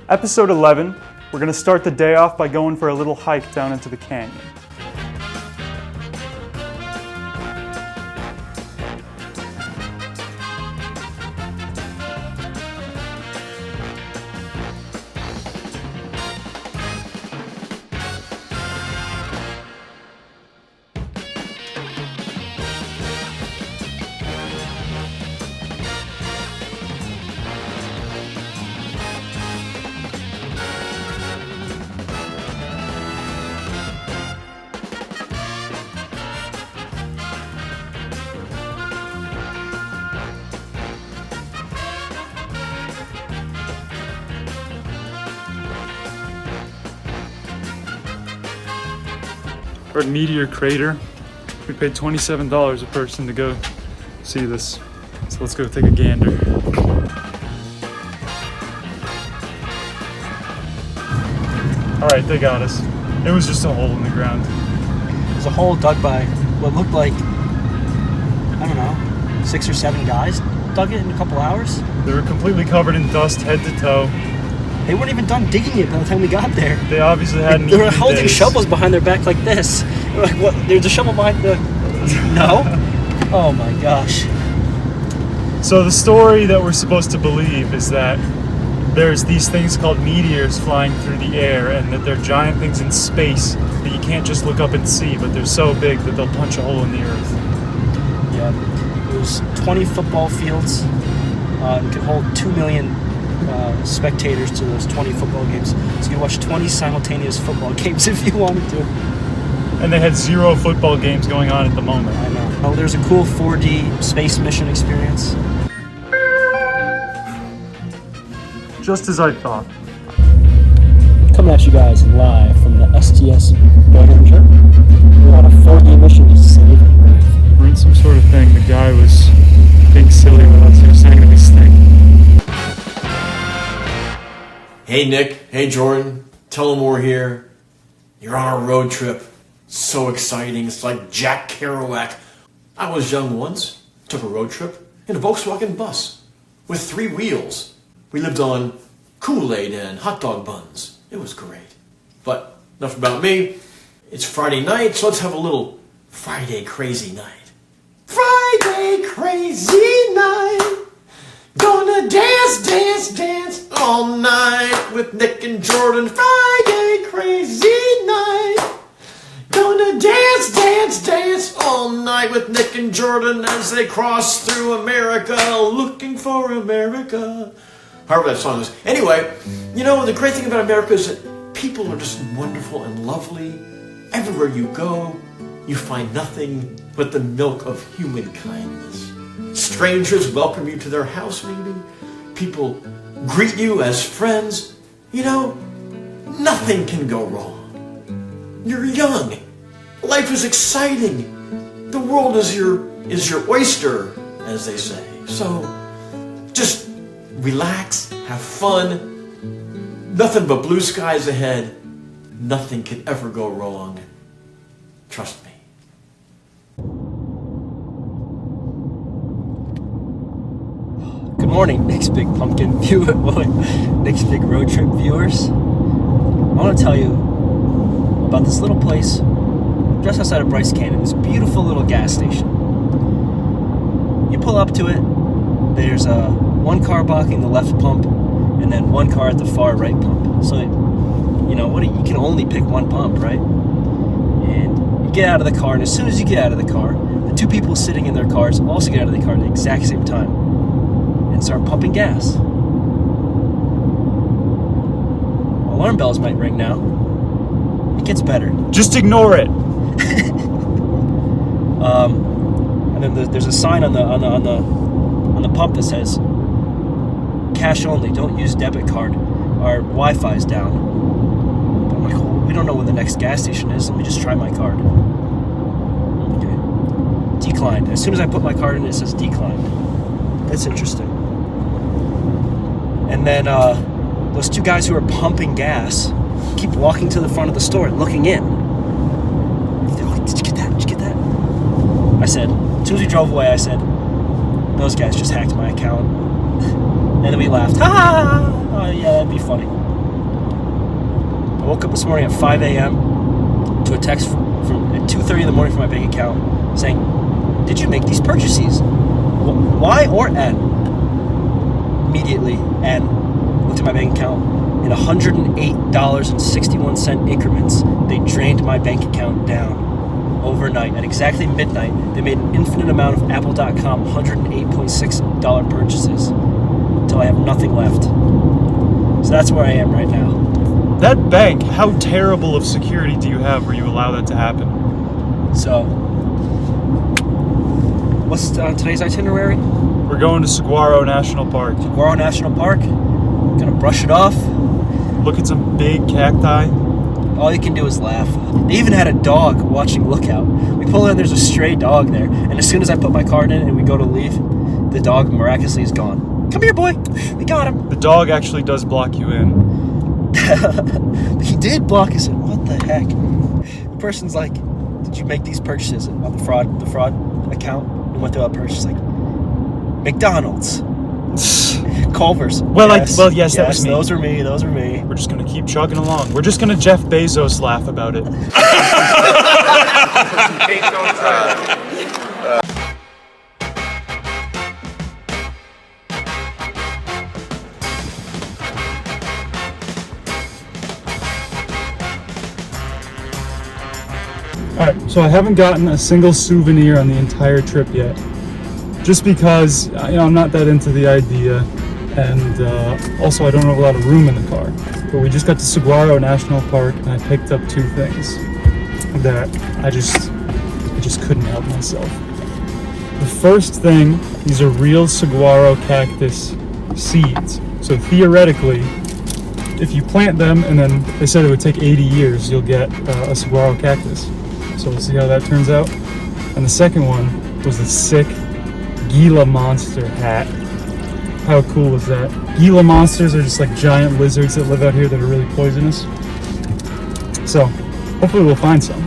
Episode 11, we're going to start the day off by going for a little hike down into the canyon. We're at Meteor Crater. We paid $27 a person to go see this. So let's go take a gander. All right, they got us. It was just a hole in the ground. It was a hole dug by what looked like, I don't know, 6 or 7 guys dug it in a couple hours. They were completely covered in dust, head to toe. They weren't even done digging it by the time we got there. They obviously hadn't. They were holding shovels behind their back like this. They were like, what? There's a shovel behind the... No? Oh my gosh. So the story that we're supposed to believe is that there's these things called meteors flying through the air, and that they're giant things in space that you can't just look up and see, but they're so big that they'll punch a hole in the earth. Yeah. There's 20 football fields. You can hold 2 million spectators to those 20 football games. So you can watch 20 simultaneous football games if you wanted to. And they had 0 football games going on at the moment. I know. Oh, there's a cool 4D space mission experience. Just as I thought. Coming at you guys live from the STS Voyager. We're on a 4D mission to save Earth. We're in some sort of thing. The guy was being silly with us. He was saying that we stink. Hey Nick, hey Jordan, tell them we're here. You're on a road trip. So exciting, it's like Jack Kerouac. I was young once, took a road trip in a Volkswagen bus with 3 wheels. We lived on Kool-Aid and hot dog buns. It was great. But enough about me. It's Friday night, so let's have a little Friday crazy night. Friday crazy night. Gonna dance, dance, dance all night with Nick and Jordan. Friday crazy night. Gonna dance, dance, dance all night with Nick and Jordan as they cross through America, looking for America. However that song is. Anyway, you know, the great thing about America is that people are just wonderful and lovely. Everywhere you go, you find nothing but the milk of human kindness. Strangers welcome you to their house, maybe. People greet you as friends. You know, nothing can go wrong. You're young. Life is exciting. The world is your oyster, as they say. So, just relax, have fun. Nothing but blue skies ahead. Nothing can ever go wrong. Trust me. Good morning, Nick's Big Pumpkin viewer, Nick's Big Road Trip viewers. I want to tell you about this little place just outside of Bryce Canyon, this beautiful little gas station. You pull up to it, there's one car blocking the left pump, and then one car at the far right pump. So, you know, you can only pick one pump, right? And you get out of the car, and as soon as you get out of the car, the 2 people sitting in their cars also get out of the car at the exact same time and start pumping gas. Alarm bells might ring now. It gets better. Just ignore it. And then there's a sign on the pump that says, "Cash only. Don't use debit card. Our Wi-Fi's down." But I'm like, well, we don't know when the next gas station is. Let me just try my card. Okay. Declined. As soon as I put my card in, it says declined. That's interesting. And then those 2 guys who are pumping gas keep walking to the front of the store and looking in. They're like, did you get that? Did you get that? I said, as soon as we drove away, I said, those guys just hacked my account. And then we laughed. Ha! Oh, yeah, that'd be funny. I woke up this morning at 5 a.m. to a text from at 2:30 in the morning from my bank account saying, "Did you make these purchases?" Y or N? Immediately, N looked at my bank account. In $108.61 increments, they drained my bank account down overnight. At exactly midnight, they made an infinite amount of Apple.com $108.6 purchases until I have nothing left. So that's where I am right now. That bank, how terrible of security do you have where you allow that to happen? So, what's today's itinerary? We're going to Saguaro National Park. Saguaro National Park. Gonna brush it off. Look at some big cacti. All you can do is laugh. They even had a dog watching Lookout. We pull in, there's a stray dog there. And as soon as I put my card in and we go to leave, the dog miraculously is gone. Come here, boy. We got him. The dog actually does block you in. He did block us in. What the heck? The person's like, "Did you make these purchases on the fraud account?" And went through that purchase like McDonald's, Culver's. Yes, that was me. Those are me. We're just gonna keep chugging along. We're just gonna Jeff Bezos laugh about it. Alright, so I haven't gotten a single souvenir on the entire trip yet. Just because, I'm not that into the idea, and also I don't have a lot of room in the car. But we just got to Saguaro National Park, and I picked up two things that I just couldn't help myself. The first thing, these are real saguaro cactus seeds. So theoretically, if you plant them, and then they said it would take 80 years, you'll get a saguaro cactus. So we'll see how that turns out. And the second one was the sick Gila monster hat. How cool is that? Gila monsters are just like giant lizards that live out here that are really poisonous. So hopefully we'll find some.